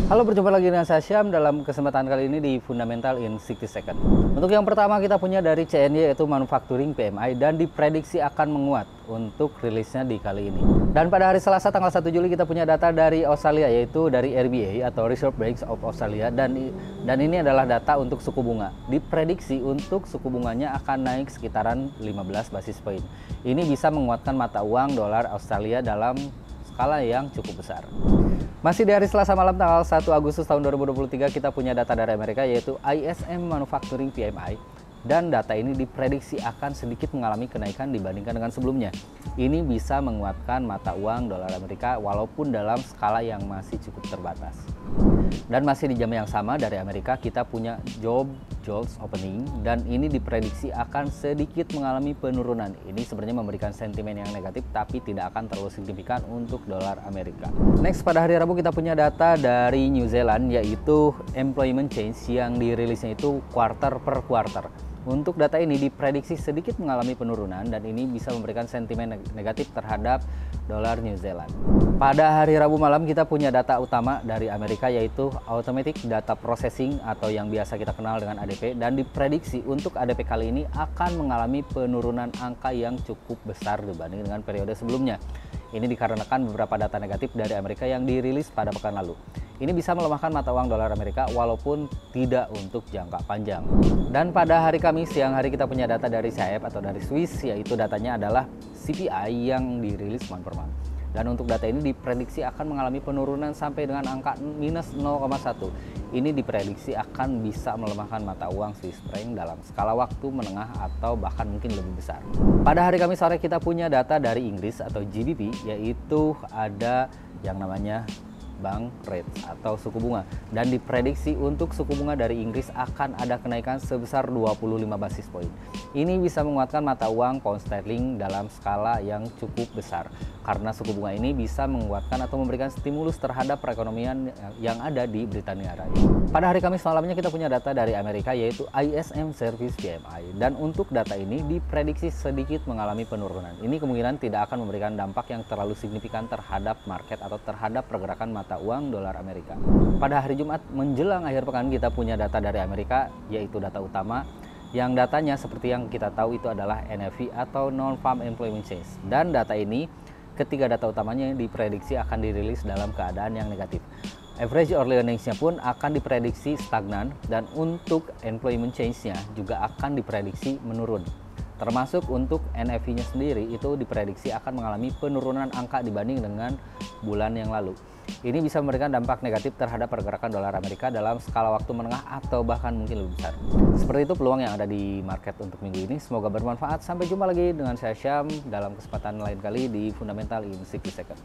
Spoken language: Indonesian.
Halo, berjumpa lagi dengan saya Syam dalam kesempatan kali ini di Fundamental in 60 Second. Untuk yang pertama kita punya dari CNY yaitu Manufacturing PMI dan diprediksi akan menguat untuk rilisnya di kali ini. Dan pada hari Selasa tanggal 1 Juli kita punya data dari Australia yaitu dari RBA atau Reserve Bank of Australia dan ini adalah data untuk suku bunga. Diprediksi untuk suku bunganya akan naik sekitaran 15 basis poin. Ini bisa menguatkan mata uang dolar Australia dalam skala yang cukup besar. Masih di hari Selasa malam tanggal 1 Agustus tahun 2023 kita punya data dari Amerika yaitu ISM Manufacturing PMI dan data ini diprediksi akan sedikit mengalami kenaikan dibandingkan dengan sebelumnya. Ini bisa menguatkan mata uang dolar Amerika walaupun dalam skala yang masih cukup terbatas. Dan masih di jam yang sama dari Amerika kita punya jobs opening dan ini diprediksi akan sedikit mengalami penurunan. Ini sebenarnya memberikan sentimen yang negatif tapi tidak akan terlalu signifikan untuk dolar Amerika. Next, pada hari Rabu kita punya data dari New Zealand yaitu employment change yang dirilisnya itu quarter per quarter. Untuk data ini diprediksi sedikit mengalami penurunan dan ini bisa memberikan sentimen negatif terhadap dolar New Zealand. Pada hari Rabu malam kita punya data utama dari Amerika yaitu Automatic Data Processing atau yang biasa kita kenal dengan ADP dan diprediksi untuk ADP kali ini akan mengalami penurunan angka yang cukup besar dibanding dengan periode sebelumnya. Ini dikarenakan beberapa data negatif dari Amerika yang dirilis pada pekan lalu. Ini bisa melemahkan mata uang dolar Amerika walaupun tidak untuk jangka panjang. Dan pada hari Kamis siang hari kita punya data dari CIF atau dari Swiss yaitu datanya adalah CPI yang dirilis month per month. Dan untuk data ini diprediksi akan mengalami penurunan sampai dengan angka minus 0,1. Ini diprediksi akan bisa melemahkan mata uang Swiss franc dalam skala waktu menengah atau bahkan mungkin lebih besar. Pada hari Kamis sore kita punya data dari Inggris atau GBP yaitu ada yang namanya bank rate atau suku bunga dan diprediksi untuk suku bunga dari Inggris akan ada kenaikan sebesar 25 basis poin. Ini bisa menguatkan mata uang pound sterling dalam skala yang cukup besar karena suku bunga ini bisa menguatkan atau memberikan stimulus terhadap perekonomian yang ada di Britania Raya. Pada hari Kamis malamnya kita punya data dari Amerika yaitu ISM Service PMI dan untuk data ini diprediksi sedikit mengalami penurunan. Ini kemungkinan tidak akan memberikan dampak yang terlalu signifikan terhadap market atau terhadap pergerakan mata uang dolar Amerika. Pada hari Jumat menjelang akhir pekan kita punya data dari Amerika yaitu data utama yang datanya seperti yang kita tahu itu adalah NFP atau Non-Farm Employment Change dan data ini ketiga data utamanya diprediksi akan dirilis dalam keadaan yang negatif. Average hourly earnings-nya pun akan diprediksi stagnan dan untuk employment change-nya juga akan diprediksi menurun. Termasuk untuk NFP-nya sendiri itu diprediksi akan mengalami penurunan angka dibanding dengan bulan yang lalu. Ini bisa memberikan dampak negatif terhadap pergerakan dolar Amerika dalam skala waktu menengah atau bahkan mungkin lebih besar. Seperti itu peluang yang ada di market untuk minggu ini. Semoga bermanfaat. Sampai jumpa lagi dengan saya Syam dalam kesempatan lain kali di Fundamental in 60 Second.